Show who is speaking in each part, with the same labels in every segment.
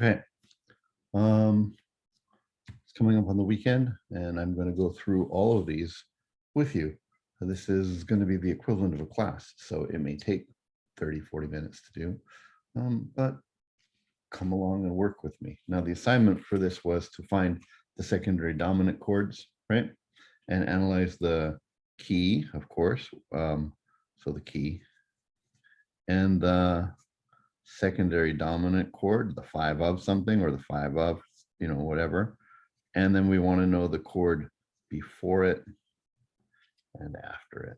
Speaker 1: Okay. It's coming up on the weekend, and I'm going to go through all of these with you. This is going to be the equivalent of a class, so it may take 30, 40 minutes to do, but come along and work with me. Now, the assignment for this was to find the secondary dominant chords, right? And analyze the key, of course. So the key and the secondary dominant chord, the 5 of something or the 5 of, whatever. And then we want to know the chord before it and after it.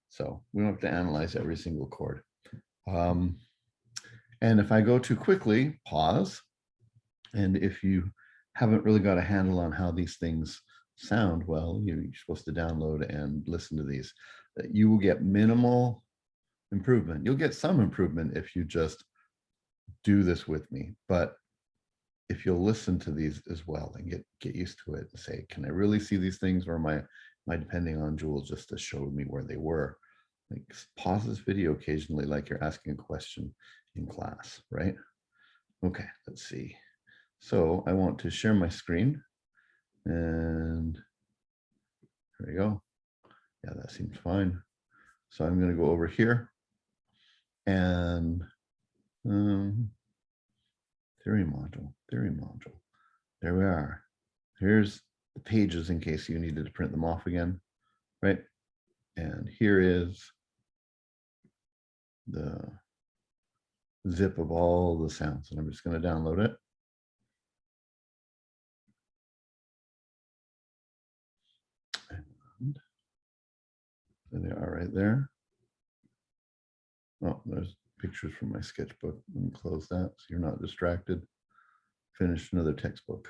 Speaker 1: So we don't have to analyze every single chord. And if I go too quickly, pause. And if you haven't really got a handle on how these things sound, well, you're supposed to download and listen to these. You will get minimal improvement. You'll get some improvement if you just do this with me. But if you'll listen to these as well and get used to it and say, can I really see these things, or am I depending on Jules just to show me where they were? Like, pause this video occasionally like you're asking a question in class, right? Okay, let's see. So I want to share my screen, and there we go. Yeah, that seems fine. So I'm going to go over here and theory module. There we are. Here's the pages in case you needed to print them off again, right? And here is the zip of all the sounds, and I'm just going to download it. And there they are right there. Oh, there's pictures from my sketchbook. Let me close that so you're not distracted. Finish another textbook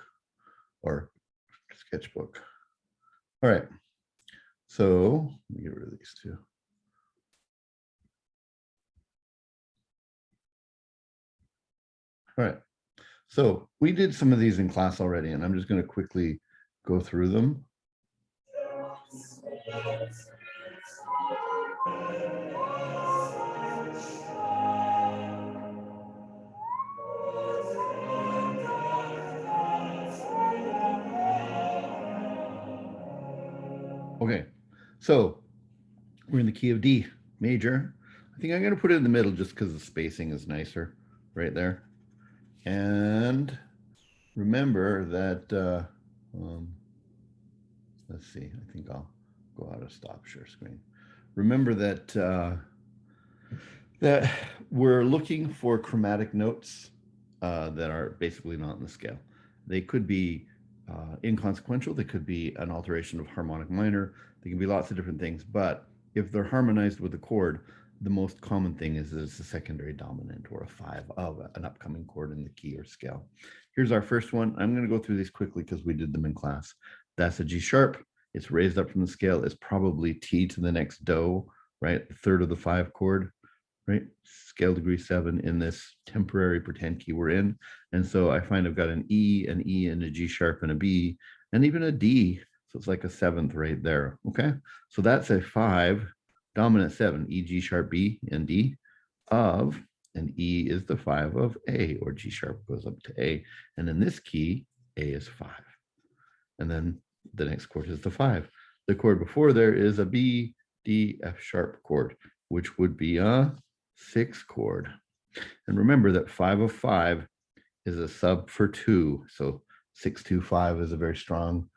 Speaker 1: or sketchbook. All right. So let me get rid of these two. All right. So we did some of these in class already, and I'm just going to quickly go through them. Okay, so we're in the key of D major. I think I'm going to put it in the middle just because the spacing is nicer right there. And remember that, let's see, I think I'll go out of stop share screen. Remember that that we're looking for chromatic notes that are basically not in the scale. They could be inconsequential. They could be an alteration of harmonic minor. They can be lots of different things. But if they're harmonized with a chord, the most common thing is it's a secondary dominant or a 5 of an upcoming chord in the key or scale. Here's our first one. I'm going to go through these quickly because we did them in class. That's a G sharp. It's raised up from the scale. It's probably T to the next do, right? The third of the 5 chord, right? Scale degree 7 in this temporary pretend key we're in. And so I find I've got an E, and a G sharp, and a B, and even a D. So it's like a 7th right there. Okay. So that's a 5 dominant 7, E, G sharp, B, and D of, and E is the 5 of A, or G sharp goes up to A. And in this key, A is 5. And then the next chord is the 5. The chord before there is a B, D, F sharp chord, which would be a 6 chord. And remember that 5 of 5 is a sub for 2. So 6, 2, 5 is a very strong,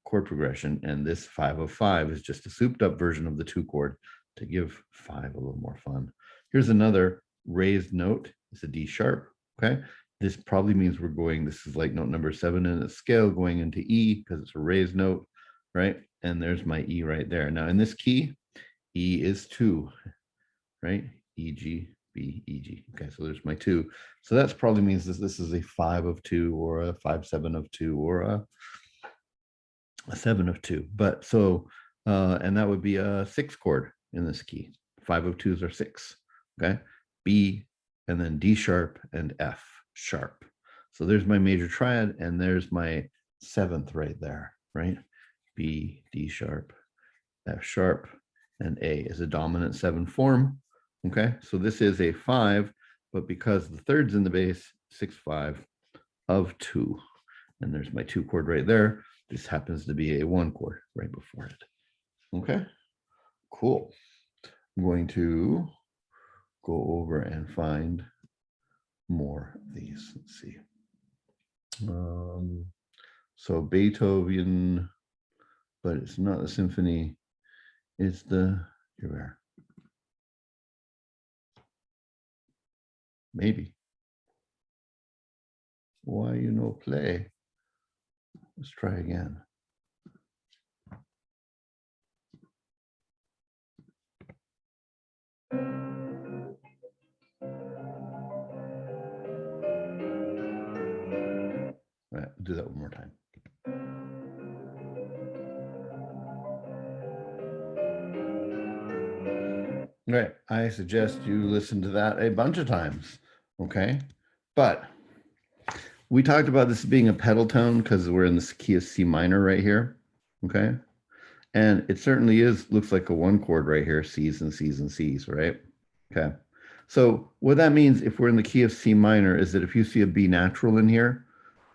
Speaker 1: chord progression. And this 5 of 5 is just a souped up version of the 2 chord to give 5 a little more fun. Here's another raised note. It's a D sharp. Okay. This probably means we're going, this is like note number 7 in the scale going into E because it's a raised note, right? And there's my E right there. Now in this key, E is 2, right? E, G, B, E, G. Okay, so there's my 2. So that probably means this is a 5 of 2 or a 5, 7 of 2 or a 7 of 2. But so, and that would be a 6 chord in this key. 5 of 2s are 6, okay? B, and then D sharp and F sharp. So there's my major triad, and there's my 7th right there, right? B, D sharp, F sharp, and A is a dominant 7 form. Okay, so this is a 5, but because the third's in the bass, 6/5 of 2. And there's my 2 chord right there. This happens to be a 1 chord right before it. Okay, cool. I'm going to go over and find more of these. Let's see. So Beethoven, but it's not the symphony. It's the, here. Maybe. Why you no play? Let's try again. All right, do that one more time. All right, I suggest you listen to that a bunch of times, okay? But we talked about this being a pedal tone because we're in the key of C minor right here, okay? And it certainly looks like a 1 chord right here, C's and C's and C's, right? Okay. So what that means if we're in the key of C minor is that if you see a B natural in here,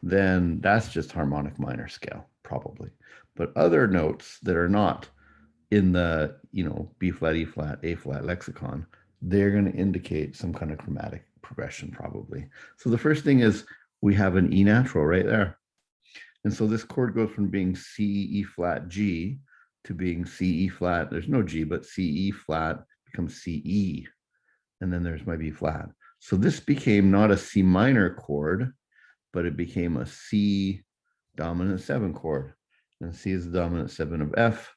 Speaker 1: then that's just harmonic minor scale, probably. But other notes that are not in the, B flat, E flat, A flat lexicon, they're going to indicate some kind of chromatic progression, probably. So the first thing is we have an E natural right there. And so this chord goes from being C, E flat, G to being C, E flat. There's no G, but C, E flat becomes C, E. And then there's my B flat. So this became not a C minor chord, but it became a C dominant 7 chord. And C is the dominant 7 of F.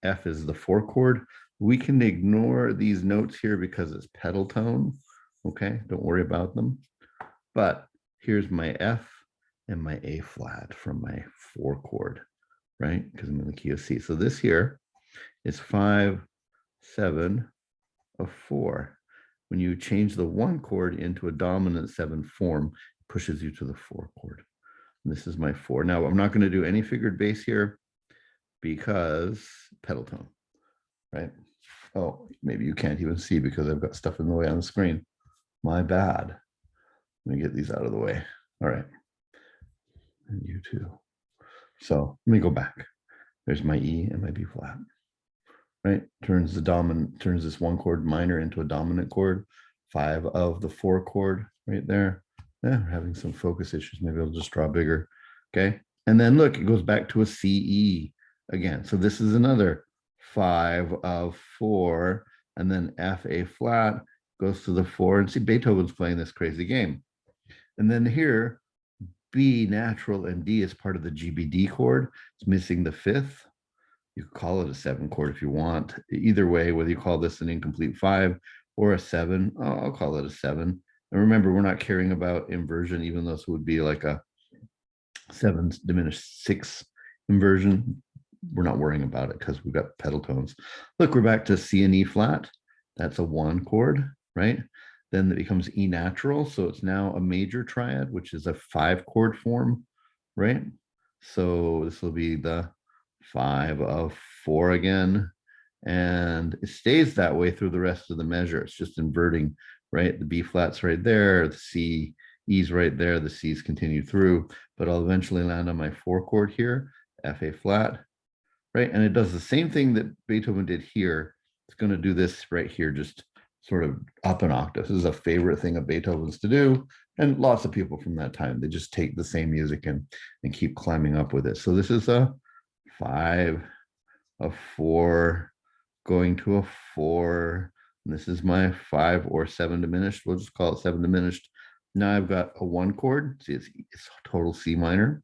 Speaker 1: F is the 4 chord. We can ignore these notes here because it's pedal tone. Okay, don't worry about them. But here's my F and my A flat from my 4 chord, right? Because I'm in the key of C. So this here is 5, 7 of 4. When you change the 1 chord into a dominant 7 form, it pushes you to the 4 chord. And this is my 4. Now, I'm not going to do any figured bass here because pedal tone, right? Oh, maybe you can't even see because I've got stuff in the way on the screen. My bad. Let me get these out of the way. All right. And you too. So let me go back. There's my E and my B flat, right? Turns this 1 chord minor into a dominant chord, 5 of the 4 chord right there. Yeah, we're having some focus issues. Maybe I'll just draw bigger. Okay. And then look, it goes back to a C, E again. So this is another 5 of 4, and then F, A flat goes to the 4. And see, Beethoven's playing this crazy game. And then here, B natural and D is part of the GBD chord. It's missing the 5th. You could call it a 7 chord if you want. Either way, whether you call this an incomplete 5 or a 7, I'll call it a 7. And remember, we're not caring about inversion, even though this would be like a 7 diminished 6 inversion. We're not worrying about it because we've got pedal tones. Look, we're back to C and E flat. That's a 1 chord, right? Then it becomes E natural. So it's now a major triad, which is a 5 chord form, right? So this will be the 5 of 4 again. And it stays that way through the rest of the measure. It's just inverting, right? The B flat's right there, the C, E's right there, the C's continue through, but I'll eventually land on my 4 chord here, F, A flat, right? And it does the same thing that Beethoven did here. It's going to do this right here, just sort of up an octave. This is a favorite thing of Beethoven's to do. And lots of people from that time, they just take the same music and keep climbing up with it. So this is a 5 of 4 going to a 4. And this is my 5 or 7 diminished. We'll just call it 7 diminished. Now I've got a 1 chord. See, it's total C minor.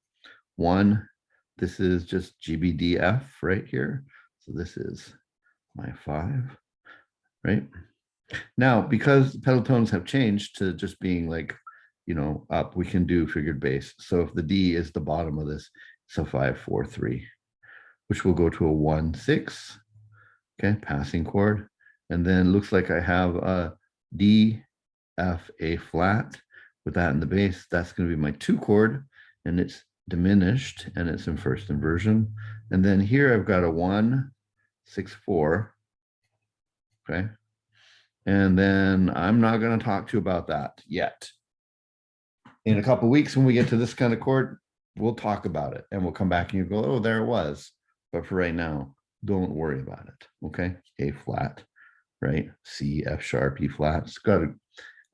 Speaker 1: 1. This is just GBDF right here. So this is my 5, right? Now, because pedal tones have changed to just being like, up, we can do figured bass. So if the D is the bottom of this, it's a 5, 4, 3, which will go to a 1, 6, okay, passing chord. And then looks like I have a D, F, A flat with that in the bass. That's going to be my 2 chord, and it's diminished and it's in first inversion. And then here I've got a 1, 6, 4, okay. And then I'm not going to talk to you about that yet. in a couple of weeks when we get to this kind of chord, we'll talk about it and we'll come back and you go, oh, there it was. But for right now, don't worry about it. Okay. A flat, right? C, F sharp, E flat. It's got a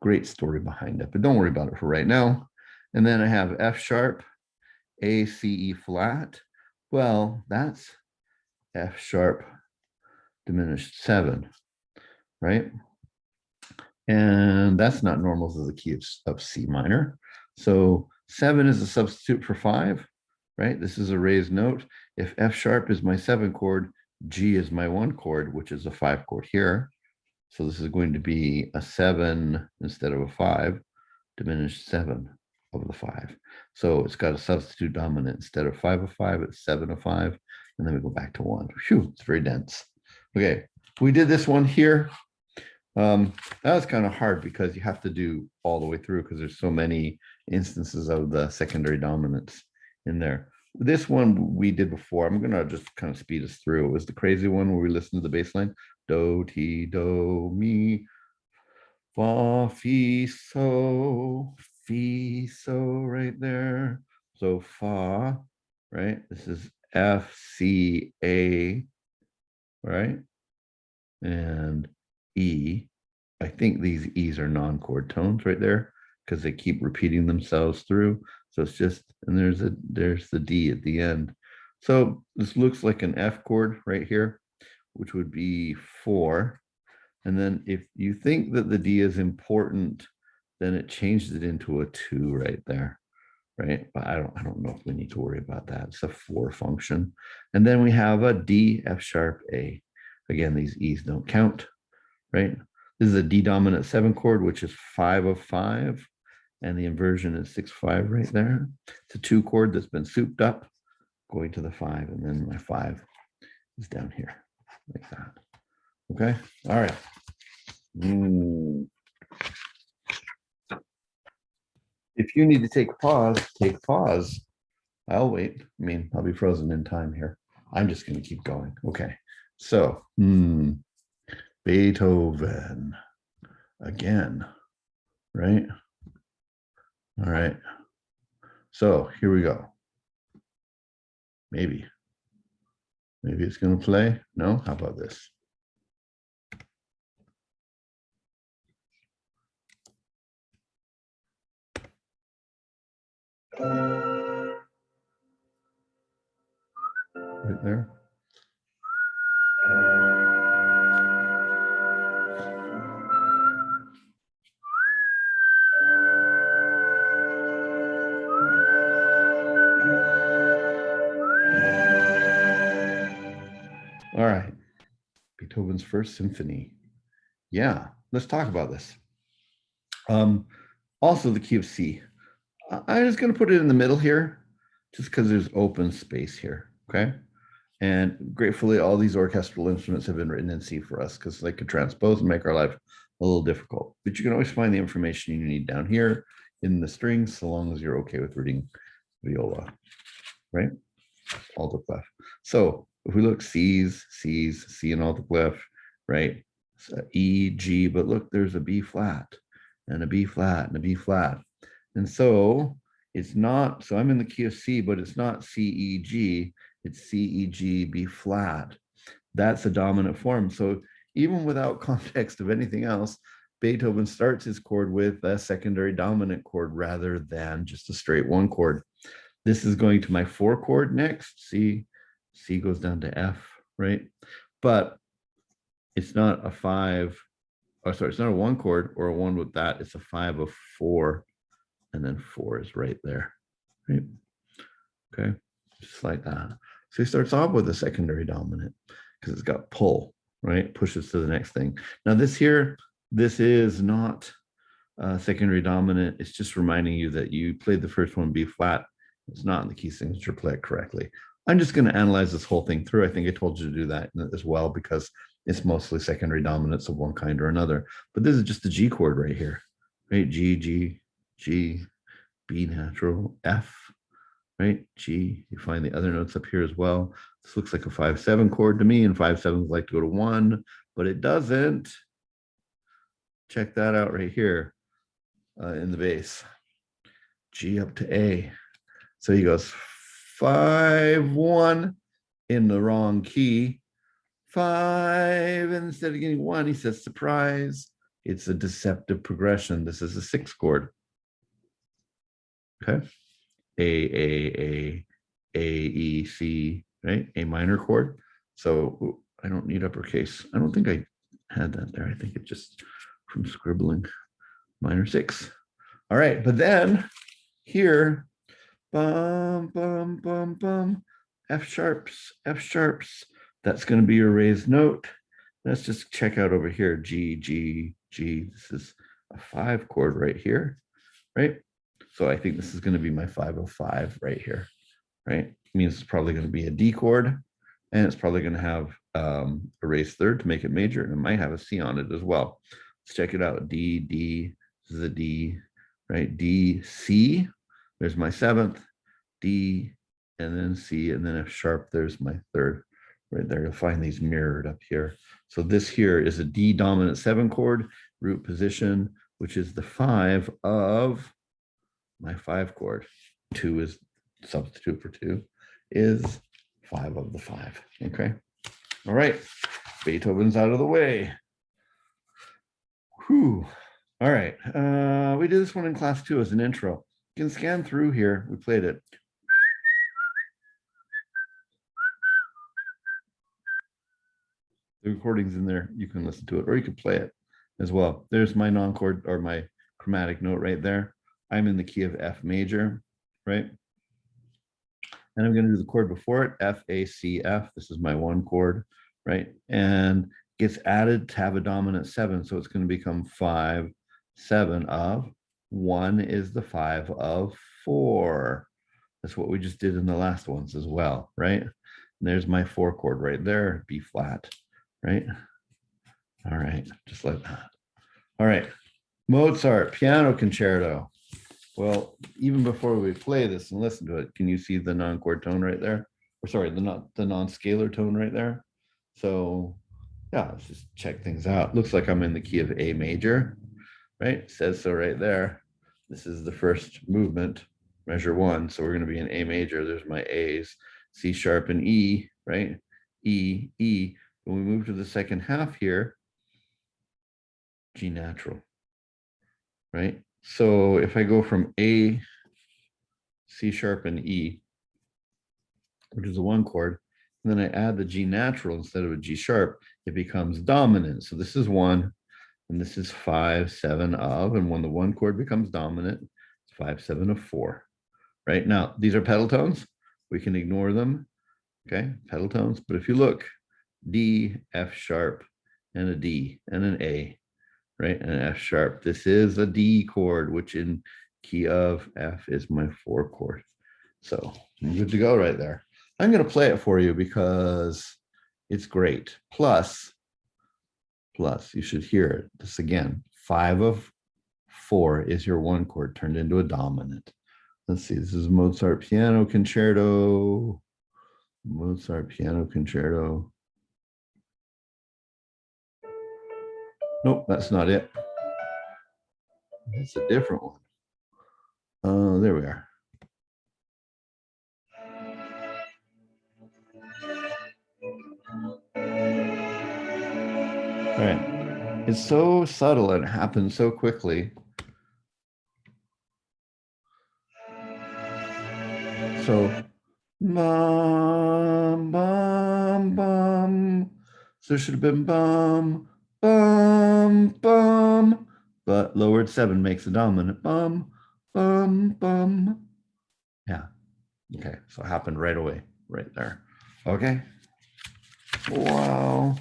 Speaker 1: great story behind it, but don't worry about it for right now. And then I have F sharp, A, C, E flat. Well, that's F sharp diminished 7, right? And that's not normal to the key of C minor. So 7 is a substitute for 5, right? This is a raised note. If F sharp is my 7 chord, G is my 1 chord, which is a 5 chord here. So this is going to be a 7 instead of a 5, diminished 7 of the 5. So it's got a substitute dominant. Instead of 5 of 5, it's 7 of 5. And then we go back to 1. Phew, it's very dense. Okay, we did this one here. That was kind of hard because you have to do all the way through because there's so many instances of the secondary dominants in there. This one we did before. I'm gonna just kind of speed us through. It was the crazy one where we listened to the bass line. Do, ti, do, mi, fa, fi, so, right there. So fa, right? This is F, C, A, right? And E. I think these E's are non-chord tones right there because they keep repeating themselves through. So it's just, and there's the D at the end. So this looks like an F chord right here, which would be 4. And then if you think that the D is important, then it changed it into a 2 right there, right? But I don't know if we need to worry about that. It's a 4 function. And then we have a D, F sharp, A. Again, these E's don't count, right? This is a D dominant 7 chord, which is 5 of 5. And the inversion is 6, 5 right there. It's a 2 chord that's been souped up, going to the 5. And then my 5 is down here like that. Okay. All right. If you need to take pause, take pause. I'll wait. I mean, I'll be frozen in time here. I'm just going to keep going. Okay. So, Beethoven again, right? All right. So here we go. Maybe it's going to play. No? How about this? Right there. All right. Beethoven's First Symphony. Yeah, let's talk about this. Also the key of C. I'm just going to put it in the middle here just because there's open space here, okay? And gratefully, all these orchestral instruments have been written in C for us because they could transpose and make our life a little difficult. But you can always find the information you need down here in the strings, so long as you're okay with reading viola, right? Alto clef. So if we look C's, C and alto clef, right? So E, G, but look, there's a B flat and a B flat and a B flat. And so it's not, so I'm in the key of C, but it's not C, E, G, it's C, E, G, B flat. That's a dominant form. So even without context of anything else, Beethoven starts his chord with a secondary dominant chord rather than just a straight 1 chord. This is going to my 4 chord next. C goes down to F, right? But it's not a 5, sorry, it's not a 1 chord or a 1 with that. It's a 5 of 4, and then 4 is right there, right? Okay, just like that. So he starts off with a secondary dominant because it's got pull, right? Pushes to the next thing. Now this here, this is not secondary dominant. It's just reminding you that you played the first one B flat. It's not in the key signature play correctly. I'm just going to analyze this whole thing through. I think I told you to do that as well because it's mostly secondary dominants of one kind or another. But this is just a G chord right here, right? G, G, G, B natural, F, right? G. You find the other notes up here as well. This looks like a 5/7 chord to me, and 5/7s like to go to 1, but it doesn't. Check that out right here in the bass. G up to A. So he goes 5-1 in the wrong key. 5, and instead of getting 1, he says surprise. It's a deceptive progression. This is a 6 chord. Okay. E, C, right? A minor chord. So I don't need uppercase. I don't think I had that there. I think it just from scribbling. Minor 6. All right, but then here, bum, bum, bum, bum, F sharps, F sharps. That's going to be your raised note. Let's just check out over here, G, G, G. This is a 5 chord right here, right? So I think this is going to be my 505 right here, right? It means it's probably going to be a D chord, and it's probably going to have a raised third to make it major, and it might have a C on it as well. Let's check it out. D, D, this is a D, right? D, C, there's my 7th, D, and then C, and then F sharp, there's my 3rd, right there. You'll find these mirrored up here. So this here is a D dominant 7 chord, root position, which is the 5 of my 5 chord. 2 is substitute for 2 is 5 of the 5. Okay. All right. Beethoven's out of the way. Whew. All right. We did this one in class 2 as an intro. You can scan through here. We played it. The recording's in there. You can listen to it, or you can play it as well. There's my non-chord or my chromatic note right there. I'm in the key of F major, right? And I'm going to do the chord before it, F, A, C, F. This is my 1 chord, right? And gets added to have a dominant 7. So it's going to become 5, 7 of 1 is the 5 of 4. That's what we just did in the last ones as well, right? And there's my 4 chord right there, B flat, right? All right, just like that. All right, Mozart Piano Concerto. Well, even before we play this and listen to it, can you see the non-chord tone right there? Or sorry, the non-scalar tone right there? So yeah, let's just check things out. Looks like I'm in the key of A major, right? It says so right there. This is the first movement, measure 1. So we're going to be in A major. There's my A's, C sharp and E, right? E, E. When we move to the second half here, G natural, right? So if I go from A, C sharp, and E, which is a 1 chord, and then I add the G natural instead of a G sharp, it becomes dominant. So this is 1, and this is 5, 7 of, and when the 1 chord becomes dominant, it's 5, 7 of 4. Right now, these are pedal tones. We can ignore them, okay? Pedal tones. But if you look, D, F sharp, and a D, and an A, right? And an F sharp. This is a D chord, which in key of F is my 4 chord. So I'm good to go right there. I'm going to play it for you because it's great. Plus, you should hear it. This again, 5 of 4 is your 1 chord turned into a dominant. Let's see, this is Mozart Piano Concerto. Mozart Piano Concerto. Nope, that's not it. That's a different one. There we are. All right. It's so subtle and it happens so quickly. So, bum, bum, bum. So it should have been bum, bum, bum. But lowered 7 makes a dominant. Bum, bum, bum. Yeah. Okay. So it happened right away, right there. Okay. Wow.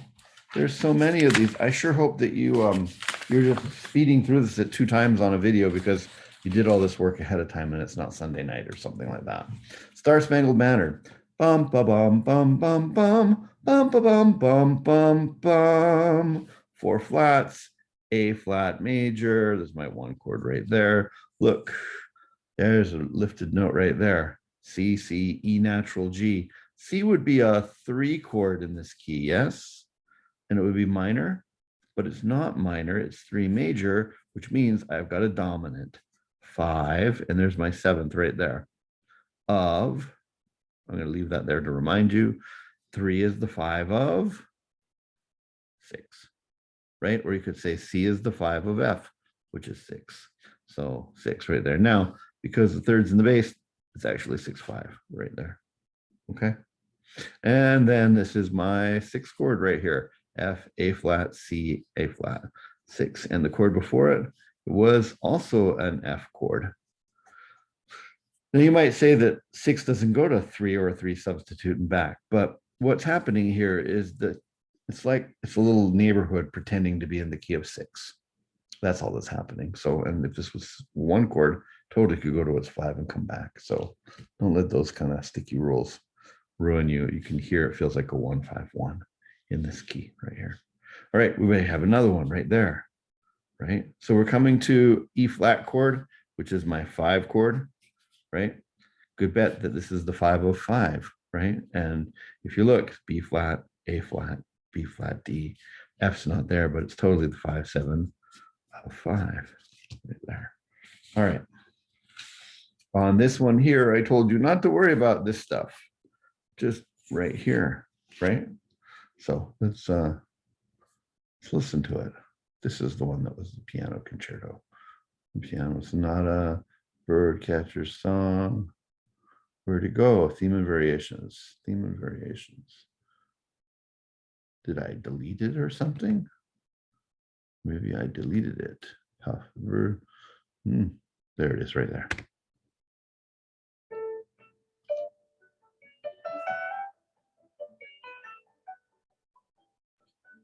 Speaker 1: There's so many of these. I sure hope that you're just speeding through this at 2 times on a video because you did all this work ahead of time and it's not Sunday night or something like that. Star Spangled Banner. Bum ba bum bum bum bum bum ba bum bum bum bum. 4 flats, A flat major. There's my 1 chord right there. Look, there's a lifted note right there. C, C, E natural, G. C would be a 3 chord in this key, yes? And it would be minor, but it's not minor, it's 3 major, which means I've got a dominant. 5, and there's my 7th right there, of, I'm going to leave that there to remind you, 3 is the 5 of 6, right? Or you could say C is the 5 of F, which is 6. So 6 right there. Now, because the third's in the bass, it's actually 6/5 right there. Okay. And then this is my 6th chord right here, F, A flat, C, A flat, 6. And the chord before it was also an F chord. Now you might say that 6 doesn't go to 3 or a 3 substitute and back, but what's happening here is that it's like it's a little neighborhood pretending to be in the key of 6. That's all that's happening. So, and if this was one chord, totally could go to its 5 and come back. So don't let those kind of sticky rules ruin you. You can hear it feels like a 1-5-1 in this key right here. All right, we may have another one right there, right? So we're coming to E flat chord, which is my 5 chord, right? Good bet that this is the 5 of 5, right? And if you look, B flat, A flat, B flat, D, F's not there, but it's totally the 5-7 of 5 right there. All right. On this one here, I told you not to worry about this stuff, just right here, right? So let's listen to it. This is the one that was the piano concerto. Piano sonata, bird catcher song. Where'd it go? Theme and variations. Theme and variations. Did I delete it or something? Maybe I deleted it. There it is right there.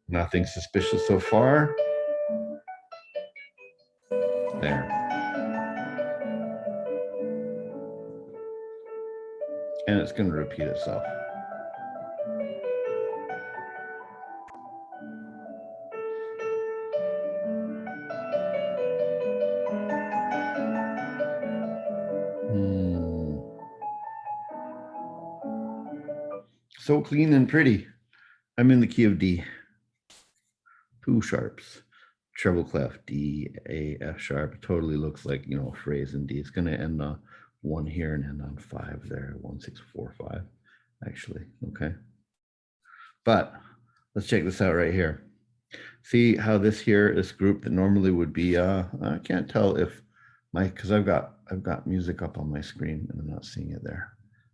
Speaker 1: Nothing suspicious so far. There. And it's going to repeat itself. So clean and pretty. I'm in the key of D. 2 sharps. Treble clef, D, A, F sharp. Totally looks like, you know, a phrase in D. It's going to end on 1 here and end on 5 there. 1, 6, 4, 5, actually. Okay. But let's check this out right here. See how this here, this group that normally would be, I can't tell if because I've got music up on my screen and I'm not seeing it there.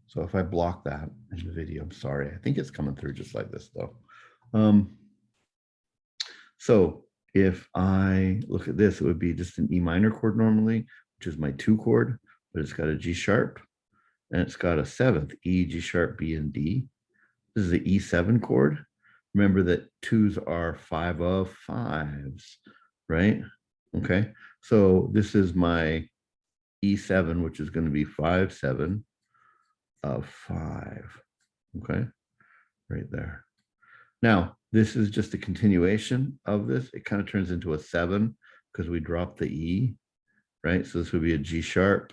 Speaker 1: So if I block that in the video, I'm sorry. I think it's coming through just like this though. So if I look at this, it would be just an E minor chord normally, which is my 2 chord, but it's got a G sharp and it's got a 7th, E, G sharp, B, and D. This is the E7 chord. Remember that 2s are 5 of 5s, right? Okay, so this is my E7, which is going to be 5-7 of 5, okay, right there. Now, this is just a continuation of this. It kind of turns into a 7 because we dropped the E, right? So this would be a G sharp,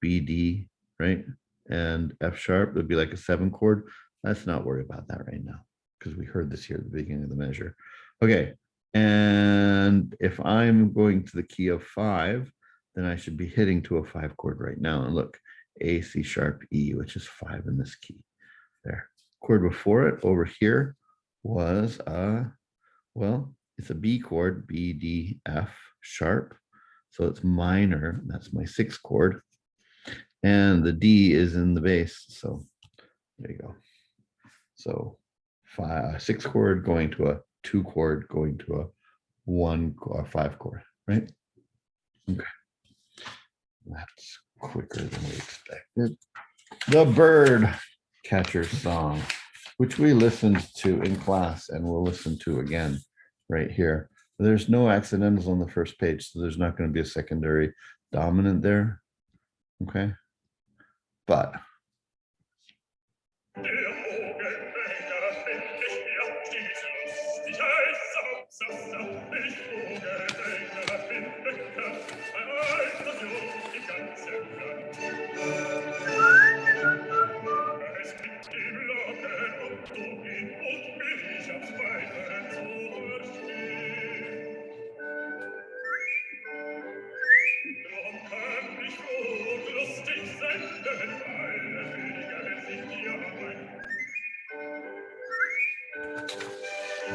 Speaker 1: B, D, right? And F sharp would be like a 7 chord. Let's not worry about that right now because we heard this here at the beginning of the measure. Okay, and if I'm going to the key of 5, then I should be hitting to a 5 chord right now. And look, A, C sharp, E, which is 5 in this key. There. Chord before it over here was well, it's a B chord, B, D, F sharp. So it's minor. That's my 6th chord. And the D is in the bass. So there you go. So 6 chord going to a 2 chord going to a 1 or 5 chord, right? Okay. That's quicker than we expected. The bird catcher song, which we listened to in class and we'll listen to again right here. There's no accidentals on the first page, so there's not going to be a secondary dominant there. Okay. But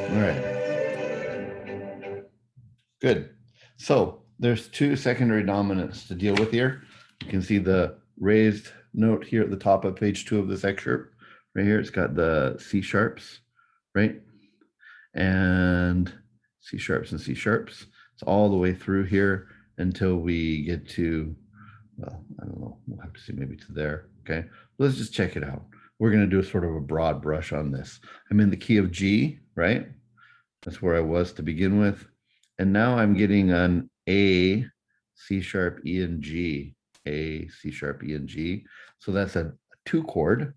Speaker 1: All right. Good. So there's two secondary dominants to deal with here. You can see the raised note here at the top of page 2 of this excerpt. Right here, it's got the C sharps, right? And C sharps and C sharps. It's all the way through here until we get to, well, I don't know, we'll have to see maybe to there. Okay, let's just check it out. We're going to do sort of a broad brush on this. I'm in the key of G, right? That's where I was to begin with. And now I'm getting an A, C sharp, E, and G. A, C sharp, E, and G. So that's a 2 chord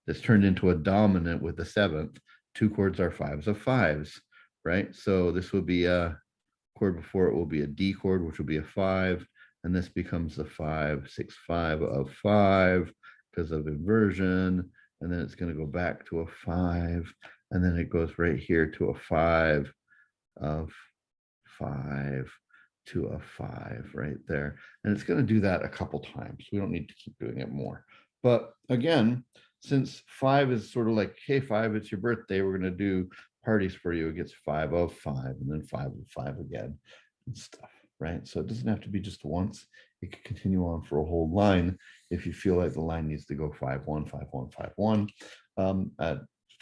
Speaker 1: that's turned into a dominant with the 7th. 2 chords are 5s of 5s, right? So this will be a chord before it will be a D chord, which will be a 5. And this becomes the 5, 6, 5 of 5 because of inversion. And then it's going to go back to a 5. And then it goes right here to a 5 of 5 to a 5 right there. And it's going to do that a couple times. We don't need to keep doing it more. But again, since 5 is sort of like, hey, 5, it's your birthday, we're going to do parties for you. It gets 5 of 5 and then 5 of 5 again and stuff, right? So it doesn't have to be just once. It could continue on for a whole line if you feel like the line needs to go 5, 1, 5, 1, 5, 1.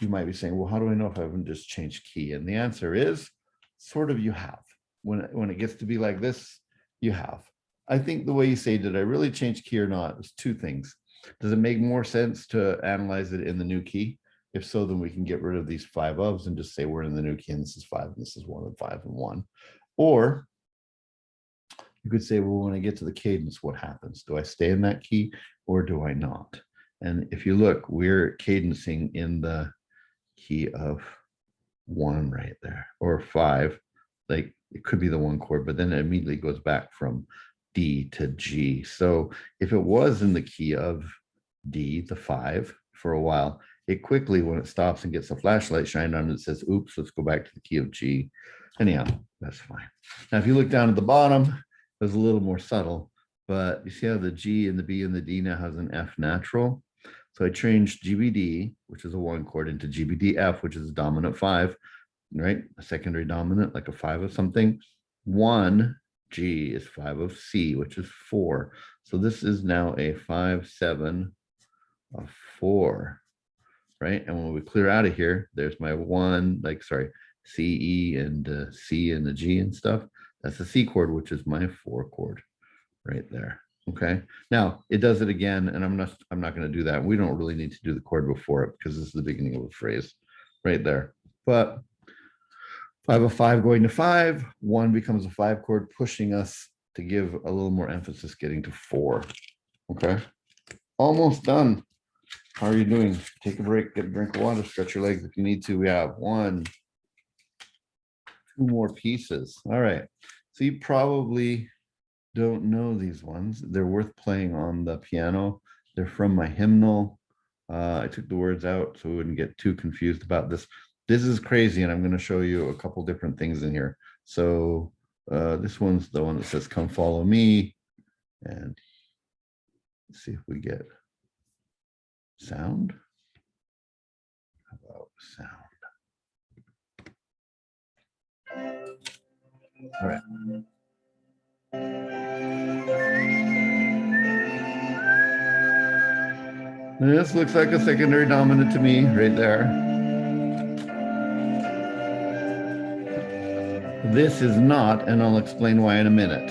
Speaker 1: You might be saying, well, how do I know if I haven't just changed key? And the answer is sort of you have. When it gets to be like this, you have. I think the way you say, did I really change key or not? There's two things. Does it make more sense to analyze it in the new key? If so, then we can get rid of these 5 ofs and just say we're in the new key and this is 5 and this is 1 and 5 and 1. Or you could say, well, when I get to the cadence, what happens? Do I stay in that key or do I not? And if you look, we're cadencing in the key of 1 right there, or 5. Like it could be the 1 chord, but then it immediately goes back from D to G. So if it was in the key of D, the 5, for a while, it quickly, when it stops and gets a flashlight shined on it, says, oops, let's go back to the key of G. Anyhow, that's fine. Now, if you look down at the bottom, it's a little more subtle, but you see how the G and the B and the D now has an F natural. So I changed GBD, which is a 1 chord, into GBDF, which is a dominant 5, right? A secondary dominant, like a 5 of something. 1 G is 5 of C, which is 4. So this is now a 5, 7 of 4, right? And when we clear out of here, there's my 1, like, sorry, C, E, and C and the G and stuff. That's the C chord, which is my 4 chord right there. Okay. Now it does it again, and I'm not going to do that. We don't really need to do the chord before it because this is the beginning of a phrase right there. But 5 of 5 going to 5, 1 becomes a 5 chord, pushing us to give a little more emphasis getting to 4. Okay. Almost done. How are you doing? Take a break, get a drink of water, stretch your legs if you need to. We have 1, 2 more pieces. All right. So you probably don't know these ones. They're worth playing on the piano. They're from my hymnal. I took the words out so we wouldn't get too confused about this. This is crazy, and I'm going to show you a couple different things in here. So this one's the one that says, come follow me. And let's see if we get sound. How about sound? All right. This looks like a secondary dominant to me right there. This is not, and I'll explain why in a minute.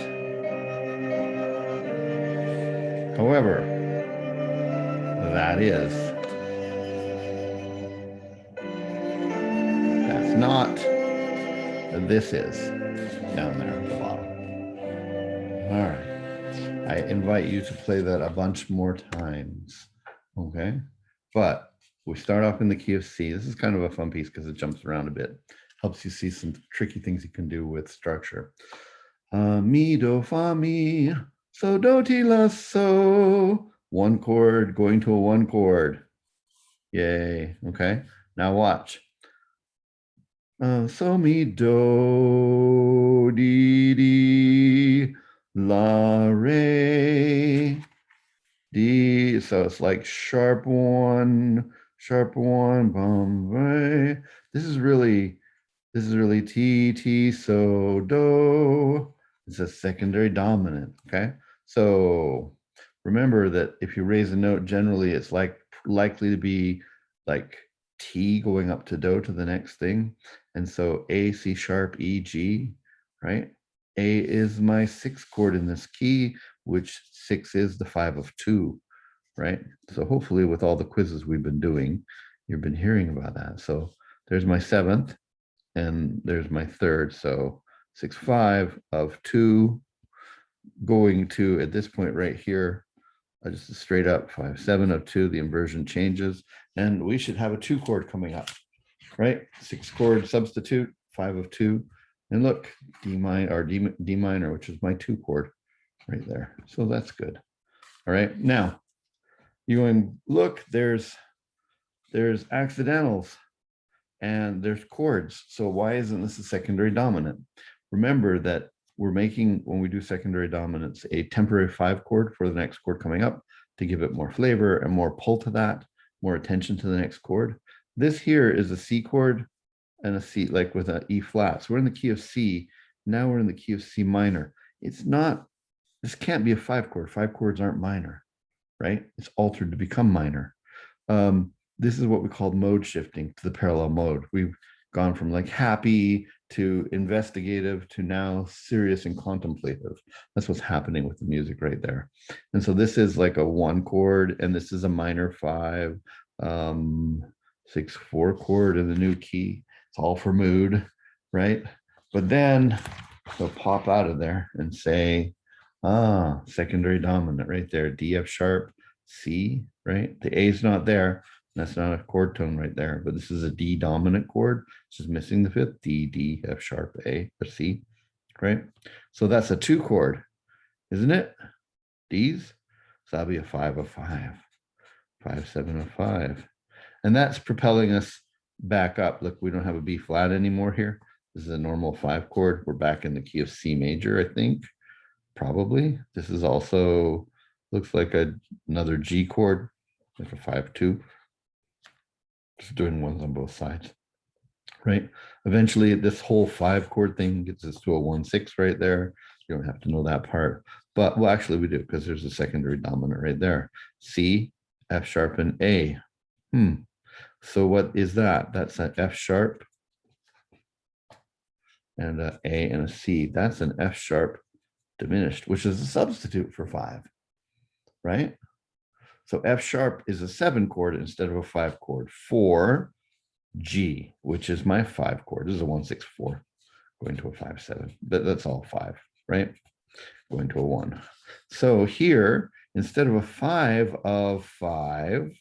Speaker 1: However, that is. That's not. This is down there at the bottom. All right. I invite you to play that a bunch more times. Okay. But we start off in the key of C. This is kind of a fun piece because it jumps around a bit. Helps you see some tricky things you can do with structure. Mi, do, fa, mi, so, do, ti, la, so. 1 chord going to a 1 chord. Yay. Okay. Now watch. So, mi, do, di, di, la, re, D. So it's like sharp 1, bum, re. This is really This is really T, T, so, do. It's a secondary dominant, okay? So remember that if you raise a note, generally it's like likely to be like T going up to do to the next thing. And so A, C sharp, E, G, right? A is my sixth chord in this key, which six is the 5 of 2, right? So hopefully with all the quizzes we've been doing, you've been hearing about that. So there's my seventh and there's my third. So 6, 5 of 2 going to, at this point right here, just a straight up 5, 7 of 2, the inversion changes, and we should have a 2 chord coming up, right? 6 chord substitute, 5 of 2, and look, D minor, or D minor, which is my 2 chord right there. So that's good. All right, now you going, look, there's accidentals and there's chords. So why isn't this a secondary dominant? Remember that we're making, when we do secondary dominants, a temporary 5 chord for the next chord coming up to give it more flavor and more pull to that, more attention to the next chord. This here is a C chord and a C, like with an E flat. So we're in the key of C. Now we're in the key of C minor. It's not, this can't be a 5 chord. 5 chords aren't minor, right? It's altered to become minor. This is what we call mode shifting to the parallel mode. We've gone from like happy to investigative to now serious and contemplative. That's what's happening with the music right there. And so this is like a 1 chord, and this is a minor 5, 6, 4 chord in the new key. It's all for mood, right? But then they'll pop out of there and say, secondary dominant right there, D, F sharp, C, right? The A is not there. That's not a chord tone right there, but this is a D dominant chord. It's just missing the fifth, D, D, F sharp, A, or C, right? So that's a 2 chord, isn't it? D's. So that'll be a 5 of 5, 5, 7 of 5. And that's propelling us back up. Look, we don't have a B flat anymore here. This is a normal 5 chord. We're back in the key of C major, I think. Probably. This is also, looks like another G chord, like a 5-2. Just doing ones on both sides, right? Eventually, this whole 5 chord thing gets us to a 1-6 right there. You don't have to know that part, but well, actually we do, because there's a secondary dominant right there. C, F sharp, and A. So what is that? That's an F sharp and an A and a C. That's an F sharp diminished, which is a substitute for 5, right? So F sharp is a 7 chord instead of a 5 chord for G, which is my 5 chord. This is a 1-6-4 going to a 5-7. That's all 5, right? Going to a 1. So here, instead of a 5 of 5,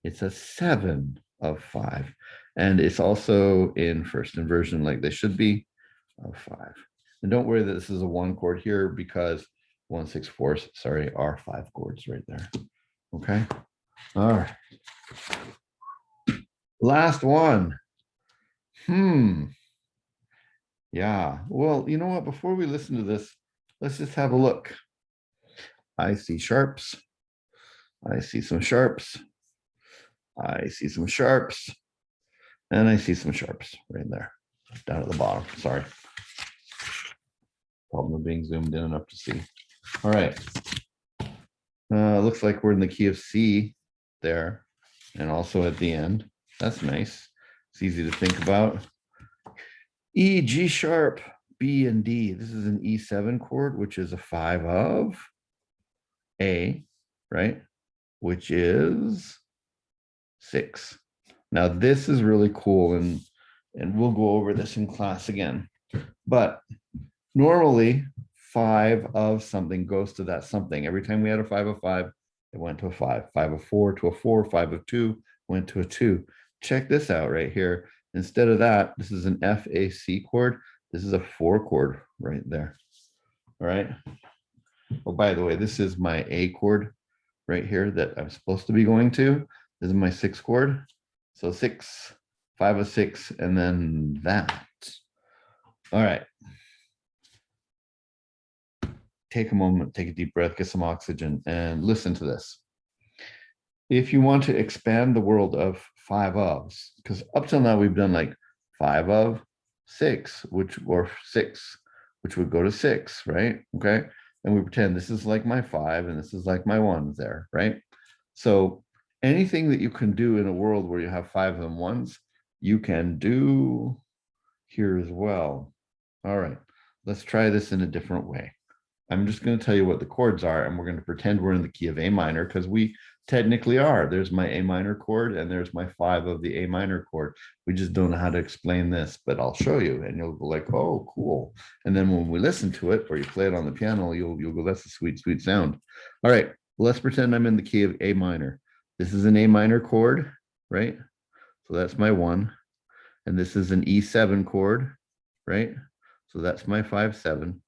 Speaker 1: it's a 7 of 5. And it's also in first inversion like they should be, of 5. And don't worry that this is a 1 chord here, because 1-6-4s, sorry, are 5 chords right there. Okay. All right. Last one. Yeah. Well, you know what? Before we listen to this, let's just have a look. I see sharps. I see some sharps. I see some sharps. And I see some sharps right there, down at the bottom. Sorry. Problem of being zoomed in enough to see. All right. Looks like we're in the key of C there, and also at the end. That's nice. It's easy to think about. E, G sharp, B, and D. This is an E7 chord, which is a 5 of A, right? Which is 6. Now this is really cool, and we'll go over this in class again. But normally 5 of something goes to that something. Every time we had a 5 of 5, it went to a 5. 5 of 4 to a 4, 5 of 2 went to a 2. Check this out right here. Instead of that, this is an F, A, C chord. This is a 4 chord right there. All right. Oh, by the way, this is my A chord right here that I'm supposed to be going to. This is my 6 chord. So 6, 5 of 6, and then that. All right. Take a moment, take a deep breath, get some oxygen, and listen to this. If you want to expand the world of 5 ofs, because up till now we've done like 5 of, 6, or 6, which would go to 6, right? Okay. And we pretend this is like my 5 and this is like my 1 there, right? So anything that you can do in a world where you have 5 and 1s, you can do here as well. All right, let's try this in a different way. I'm just going to tell you what the chords are, and we're going to pretend we're in the key of A minor, because we technically are. There's my A minor chord, and there's my 5 of the A minor chord. We just don't know how to explain this, but I'll show you, and you'll go like, oh, cool. And then when we listen to it, or you play it on the piano, you'll go, that's a sweet, sweet sound. All right, let's pretend I'm in the key of A minor. This is an A minor chord, right? So that's my 1. And this is an E7 chord, right? So that's my 5/7.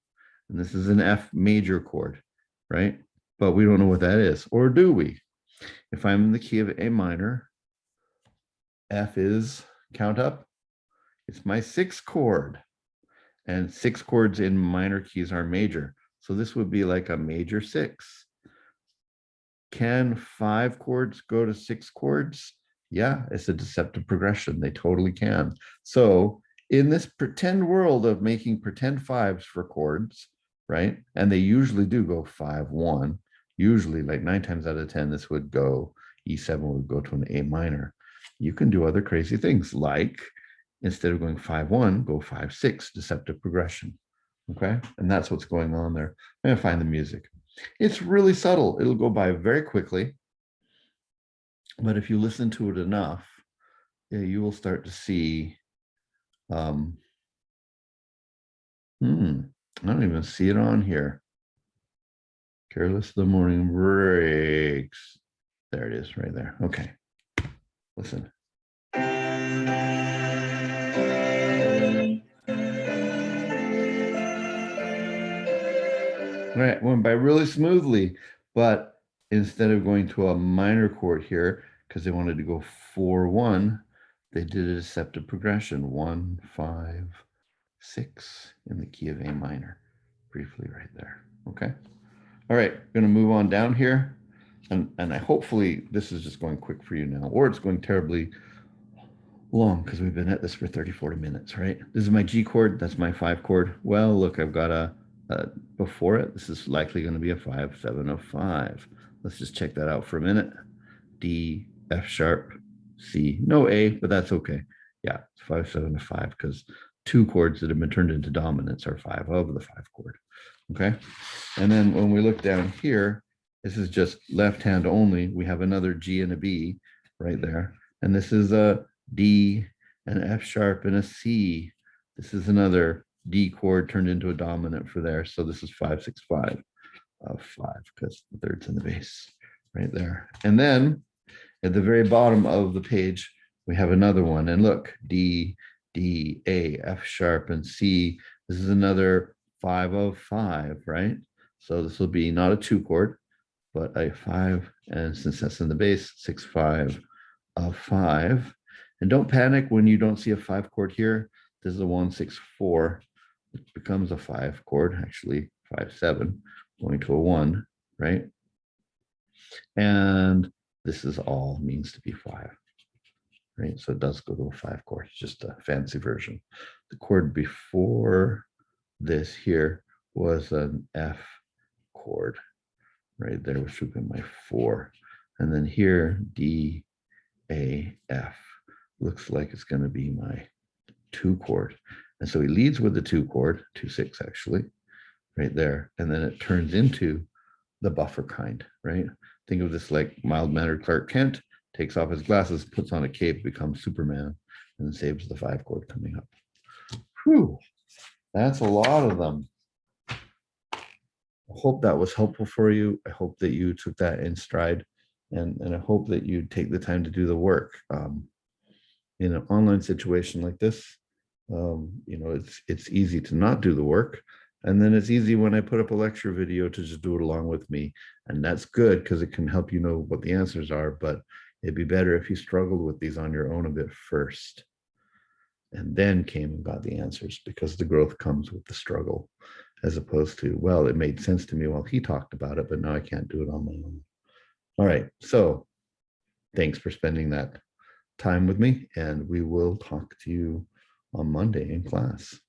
Speaker 1: And this is an F major chord, right? But we don't know what that is, or do we? If I'm in the key of A minor, F is, count up, it's my 6th chord. And 6 chords in minor keys are major. So this would be like a major 6. Can 5 chords go to 6 chords? Yeah, it's a deceptive progression. They totally can. So in this pretend world of making pretend 5s for chords, right? And they usually do go 5, 1. Usually, like 9 times out of 10, this would go, E7 would go to an A minor. You can do other crazy things, like instead of going 5, 1, go 5, 6, deceptive progression. Okay, and that's what's going on there. I'm gonna find the music. It's really subtle. It'll go by very quickly. But if you listen to it enough, you will start to see, I don't even see it on here. Careless the morning breaks. There it is right there. Okay, listen. All right, went by really smoothly, but instead of going to a minor chord here, because they wanted to go 4, 1, they did a deceptive progression, 1, 5, 6 in the key of A minor, briefly right there. Okay. All right, going to move on down here. And I hopefully this is just going quick for you now, or it's going terribly long because we've been at this for 30, 40 minutes, right? This is my G chord. That's my 5 chord. Well, look, I've got a before it. This is likely going to be a 5, 7 of 5. Let's just check that out for a minute. D, F sharp, C. No A, but that's okay. Yeah, it's 5, 7 of 5 because 2 chords that have been turned into dominants are 5 of the 5 chord. Okay. And then when we look down here, this is just left hand only. We have another G and a B right there. And this is a D, an F sharp, and a C. This is another D chord turned into a dominant for there. So this is 5, 6, 5 of 5 because the third's in the bass right there. And then at the very bottom of the page, we have another one. And look, D, D, A, F sharp, and C. This is another 5 of 5, right? So this will be not a 2 chord, but a 5. And since that's in the bass, 6, 5 of 5. And don't panic when you don't see a 5 chord here. This is a 1, 6, 4. It becomes a 5 chord, actually 5, 7, going to a 1, right? And this is all means to be 5, right? So it does go to a 5 chord, it's just a fancy version. The chord before this here was an F chord, right there, which would be my 4. And then here, D, A, F. Looks like it's going to be my 2 chord. And so he leads with the 2 chord, 2, 6 actually, right there. And then it turns into the buffer kind, right? Think of this like mild-mannered Clark Kent, takes off his glasses, puts on a cape, becomes Superman, and saves the 5 chord coming up. Whew, that's a lot of them. I hope that was helpful for you. I hope that you took that in stride, and I hope that you take the time to do the work. In an online situation like this, it's easy to not do the work. And then it's easy when I put up a lecture video to just do it along with me. And that's good because it can help you know what the answers are, but it'd be better if you struggled with these on your own a bit first and then came and got the answers, because the growth comes with the struggle, as opposed to, well, it made sense to me while he talked about it, but now I can't do it on my own. All right, so thanks for spending that time with me, and we will talk to you on Monday in class.